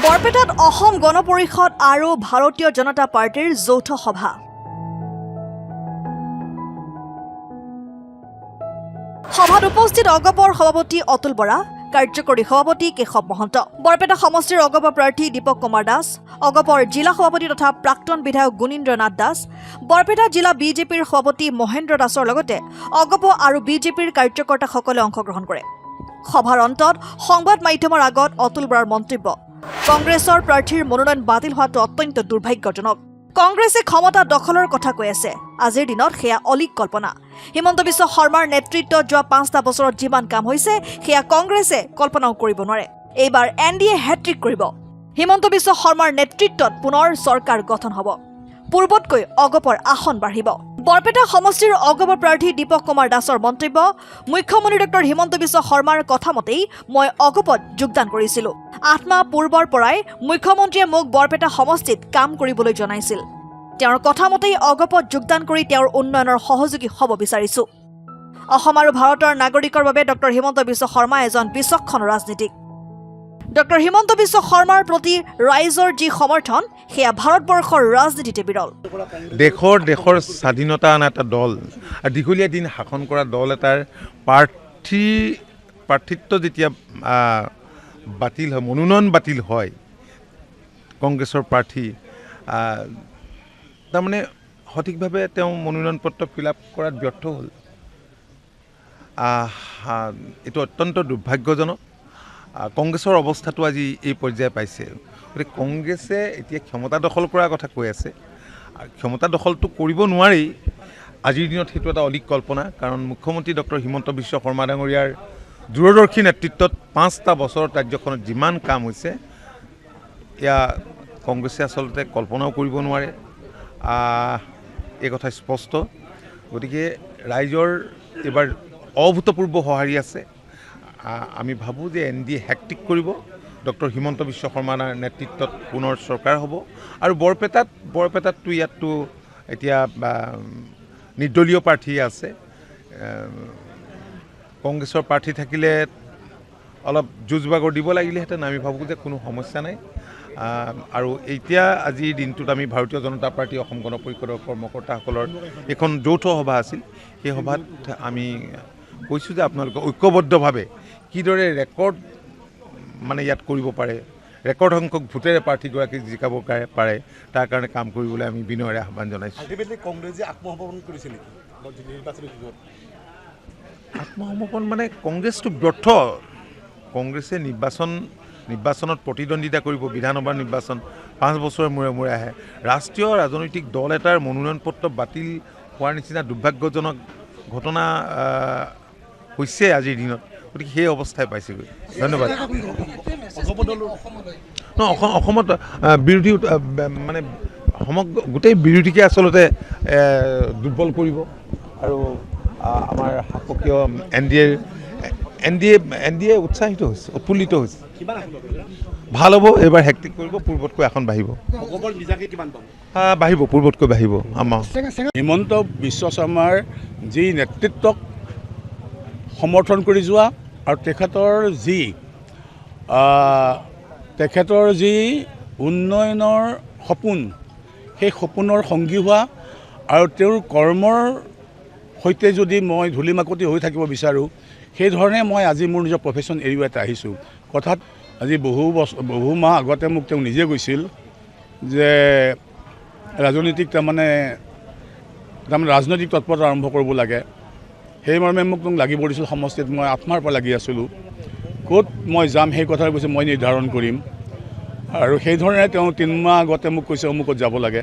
বৰপেটাত অসম গণ পৰিষদ আৰু ভাৰতীয় জনতা পাৰ্টিৰ যৌথ সভা। সভাত উপস্থিত অগপৰ সভাপতি অতুল বৰা, কাৰ্যকৰী সভাপতি কেশৱ মহন্ত, বৰপেটা সমষ্টিৰ অগপ প্ৰাৰ্থী দীপক কুমাৰ দাস, অগপৰ জিলা সভাপতি তথা প্ৰাক্তন বিধায়ক গুণীন্দ্ৰ নাথ দাস, বৰপেটা জিলা বিজেপিৰ সভাপতি মহেন্দ্ৰ দাসৰ লগতে অগপ আৰু বিজেপিৰ কাৰ্যকৰ্তাসকলে অংশগ্ৰহণ কৰে। সভাৰ অন্তত সংবাদ মাধ্যমৰ আগত অতুল বৰাৰ মন্তব্য, কংগ্ৰেছৰ প্ৰাৰ্থীৰ মনোনয়ন বাতিল হোৱাটো অত্যন্ত দুৰ্ভাগ্যজনক। কংগ্ৰেছে ক্ষমতা দখলৰ কথা কৈ আছে, আজিৰ দিনত সেয়া অলিক কল্পনা। হিমন্ত বিশ্ব শৰ্মাৰ নেতৃত্বত যোৱা 5টা বছৰত যিমান কাম হৈছে সেয়া কংগ্ৰেছে কল্পনাও কৰিব নোৱাৰে। এইবাৰ NDA হেট্ৰিক কৰিব। হিমন্ত বিশ্ব শৰ্মাৰ নেতৃত্বত পুনৰ চৰকাৰ গঠন হ'ব, পূৰ্বতকৈ অগপৰ আসন বাঢ়িব। বৰপেটা সমষ্টিৰ অগপ প্ৰাৰ্থী দীপক কুমাৰ দাসৰ মন্তব্য, মুখ্যমন্ত্ৰী ডক্টৰ হিমন্ত বিশ্ব শৰ্মাৰ কথা মতেই মই অগপত যোগদান কৰিছিলোঁ। 8 মাহ পূৰ্বৰ পৰাই মুখ্যমন্ত্ৰীয়ে মোক বৰপেটা সমষ্টিত কাম কৰিবলৈ জনাইছিল। তেওঁৰ কথা মতেই অগপত যোগদান কৰি তেওঁৰ উন্নয়নৰ সহযোগী হ'ব বিচাৰিছোঁ। অসম আৰু ভাৰতৰ নাগৰিকৰ বাবে ডক্টৰ হিমন্ত বিশ্ব শৰ্মা এজন বিচক্ষণ ৰাজনীতিক। ডক্টৰ হিমন্ত বিশ্ব শৰ্মাৰ প্ৰতি ৰাইজৰ যি সমৰ্থন সেয়া ভাৰতবৰ্ষৰ ৰাজনীতিতে বিৰল। দেশৰ স্বাধীনতা আন এটা দল আৰু দীঘলীয়া দিন শাসন কৰা দল এটাৰ প্ৰাৰ্থিত্ব যেতিয়া বাতিল হয়, মনোনয়ন বাতিল হয়, কংগ্ৰেছৰ প্ৰাৰ্থী তাৰমানে সঠিকভাৱে তেওঁ মনোনয়ন পত্ৰ ফিল আপ কৰাত ব্যৰ্থ হ'ল। এইটো অত্যন্ত দুৰ্ভাগ্যজনক। কংগ্ৰেছৰ অৱস্থাটো আজি এই পৰ্যায়ে পাইছে। গতিকে কংগ্ৰেছে এতিয়া ক্ষমতা দখল কৰাৰ কথা কৈ আছে। ক্ষমতা দখলটো কৰিব নোৱাৰি। আজিৰ দিনত সেইটো এটা অলিক কল্পনা, কাৰণ মুখ্যমন্ত্ৰী ডক্টৰ হিমন্ত বিশ্ব শৰ্মা ডাঙৰীয়াৰ দূৰদৰ্শী নেতৃত্বত 5টা বছৰত ৰাজ্যখনত যিমান কাম হৈছে এয়া কংগ্ৰেছে আচলতে কল্পনাও কৰিব নোৱাৰে। এই কথা স্পষ্ট। গতিকে ৰাইজৰ এইবাৰ অভূতপূৰ্ব সঁহাৰি আছে। আমি ভাবোঁ যে NDA হেট্ৰিক কৰিব, ডক্টৰ হিমন্ত বিশ্ব শৰ্মাৰ নেতৃত্বত পুনৰ চৰকাৰ হ'ব। আৰু বৰপেটাততো ইয়াততো এতিয়া নিৰ্দলীয় প্ৰাৰ্থী আছে। কংগ্ৰেছৰ প্ৰাৰ্থী থাকিলে অলপ যুঁজ বাগৰ দিব লাগিলেহেঁতেন। আমি ভাবোঁ যে কোনো সমস্যা নাই। আৰু এতিয়া আজিৰ দিনটোত আমি ভাৰতীয় জনতা পাৰ্টি অসম গণ পৰিষদৰ কৰ্মকৰ্তাসকলৰ এখন যৌথ সভা আছিল। সেই সভাত আমি কৈছোঁ যে আপোনালোকে ঐক্যবদ্ধভাৱে কিদৰে ৰেকৰ্ড ইয়াত কৰিব পাৰে, ৰেকৰ্ড সংখ্যক ভোটেৰে প্ৰাৰ্থীগৰাকীক জিকাব পাৰে, তাৰ কাৰণে কাম কৰিবলৈ আমি বিনয়েৰে আহ্বান জনাইছোঁ। কংগ্ৰেছে আত্মসমৰ্পণ কৰিছিল আত্মসমৰ্পণ কংগ্ৰেছটো ব্যৰ্থ। কংগ্ৰেছে নিৰ্বাচনত প্ৰতিদ্বন্দ্বিতা কৰিব, বিধানসভাৰ নিৰ্বাচন 5 বছৰৰ মূৰে মূৰে আহে। ৰাষ্ট্ৰীয় ৰাজনৈতিক দল এটাৰ মনোনয়ন পত্ৰ বাতিল হোৱাৰ নিচিনা দুৰ্ভাগ্যজনক ঘটনা হৈছে আজিৰ দিনত। গতিকে সেই অৱস্থাই পাইছেগৈ। ধন্যবাদ। অসমত বিৰোধী গোটেই বিৰোধীকে আচলতে দুৰ্বল কৰিব আৰু আমাৰ শাসকীয় NDA উৎসাহিত হৈছে, উৎফুল্লিত হৈছে। ভাল হ'ব, এইবাৰ হেট্ৰিক কৰিব, পূৰ্বতকৈ আসন বাঢ়িব, পূৰ্বতকৈ বাঢ়িব। আমাৰ হিমন্ত বিশ্ব শৰ্মাৰ যি নেতৃত্বক সমৰ্থন কৰি যোৱা আৰু তেখেতৰ যি উন্নয়নৰ সপোন, সেই সপোনৰ সংগী হোৱা আৰু তেওঁৰ কৰ্মৰ সৈতে যদি মই ধূলিমাকতি হৈ থাকিব বিচাৰোঁ, সেইধৰণে মই আজি মোৰ নিজৰ প্ৰফেশ্যন এৰি এটা আহিছোঁ। কথাত আজি বহু মাহ আগতে মোক তেওঁ নিজে কৈছিল যে ৰাজনৈতিক ৰাজনৈতিক তৎপৰতা আৰম্ভ কৰিব লাগে। সেইমৰ্মে মোক লাগি পৰিছিল সমষ্টিত। মই 8 মাহৰ পৰা লাগি আছিলোঁ। ক'ত মই যাম সেই কথা কৈছে মই নিৰ্ধাৰণ কৰিম। আৰু সেইধৰণে তেওঁ 3 মাহ আগতে মোক কৈছে অমুকত যাব লাগে।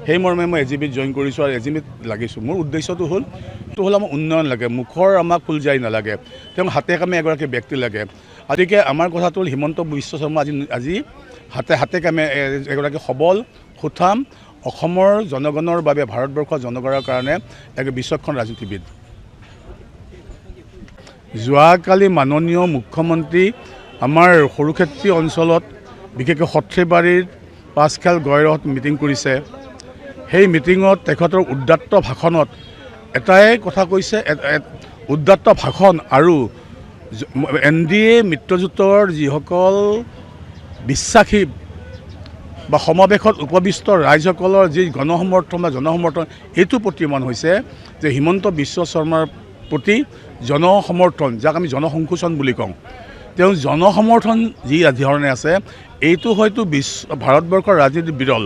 সেইমৰ্মে মই AGPত জইন কৰিছোঁ আৰু AGPত লাগিছোঁ। মোৰ উদ্দেশ্যটো হ'ল আমাৰ উন্নয়ন লাগে, মুখৰ আমাক ফুল যাই নালাগে, তেওঁ হাতে কামে এগৰাকী ব্যক্তি লাগে। গতিকে আমাৰ কথাটো হ'ল হিমন্ত বিশ্ব শৰ্মা আজি হাতে কামে এগৰাকী সবল, সুঠাম, অসমৰ জনগণৰ বাবে, ভাৰতবৰ্ষৰ জনগণৰ কাৰণে এক বিচক্ষণ ৰাজনীতিবিদ। যোৱাকালি মাননীয় মুখ্যমন্ত্ৰী আমাৰ সৰুক্ষেত্ৰী অঞ্চলত, বিশেষকৈ সৰ্থেবাৰীৰ পাঁচখাল গড়ত মিটিং কৰিছে। সেই মিটিঙত তেখেতৰ উদাত্ত ভাষণত এটাই কথা কৈছে, উদাত্ত ভাষণ আৰু NDA মিত্ৰজোঁটৰ যিসকল বিশ্বাসী বা সমাৱেশত উপবিষ্ট ৰাইজসকলৰ যি গণসমৰ্থন বা জনসমৰ্থন এইটো প্ৰতিমান হৈছে যে হিমন্ত বিশ্ব শৰ্মাৰ প্ৰতি জনসমৰ্থন, যাক আমি জনসংকোচন বুলি কওঁ, তেওঁ জনসমৰ্থন যি ধৰণে আছে এইটো হয়তো ভাৰতবৰ্ষৰ ৰাজনীতি বিৰল।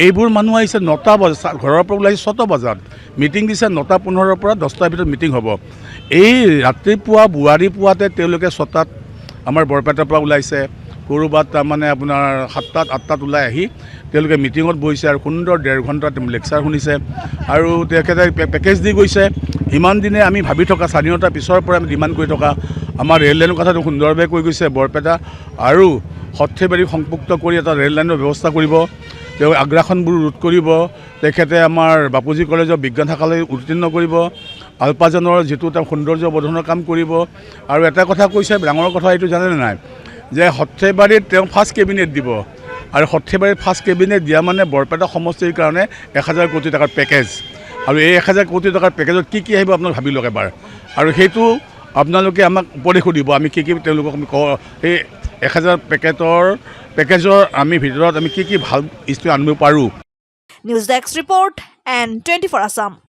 এইবোৰ মানুহ আহিছে 9টা বজাত, ঘৰৰ পৰা ওলাইছে 6টা বজাত, মিটিং দিছে 9:15 পৰা 10টাৰ ভিতৰত মিটিং হ'ব। এই ৰাতিপুৱা বোৱাৰী পুৱাতে তেওঁলোকে 6টাত আমাৰ বৰপেটাৰ পৰা ওলাইছে, ক'ৰবাত তাৰমানে আপোনাৰ 7টাত 8টাত ওলাই আহি তেওঁলোকে মিটিঙত বহিছে আৰু সুন্দৰ 1.5 ঘণ্টা লেকচাৰ শুনিছে আৰু তেখেতে পেকেজ দি গৈছে। ইমান দিনে আমি ভাবি থকা স্বাধীনতাৰ পিছৰ পৰা আমি ডিমাণ্ড কৰি থকা আমাৰ ৰেল লাইনৰ কথাটো সুন্দৰভাৱে কৈ গৈছে। বৰপেটা আৰু সৰ্থেবাৰীক সংযুক্ত কৰি এটা ৰেল লাইনৰ ব্যৱস্থা কৰিব, তেওঁ আগ্ৰাসনবোৰ ৰোধ কৰিব, তেখেতে আমাৰ বাপুজী কলেজৰ বিজ্ঞান শাখালৈ উত্তীৰ্ণ কৰিব, আলপাজানৰ যিটো তেওঁ সৌন্দৰ্য বৰ্ধনৰ কাম কৰিব। আৰু এটা কথা কৈছে, ডাঙৰ কথা এইটো জানেনে নাই, যে সৰ্থেবাৰীত তেওঁ ফাৰ্ষ্ট কেবিনেট দিব আৰু সৰ্থেবাৰীত ফাৰ্ষ্ট কেবিনেট দিয়া মানে বৰপেটা সমষ্টিৰ কাৰণে 1000 কোটি টকাৰ পেকেজ। আৰু এই 1000 কোটি টকাৰ পেকেজত কি কি আহিব আপোনালোকে ভাবি লওক এবাৰ, আৰু সেইটো আপোনালোকে আমাক উপদেশো দিব আমি কি তেওঁলোকক আমি কওঁ এই 1000 পেকেজৰ আমি ভিতৰত আমি কি ভাল ইস্যু আনিব পাৰোঁ। News desk report and 24 Assam।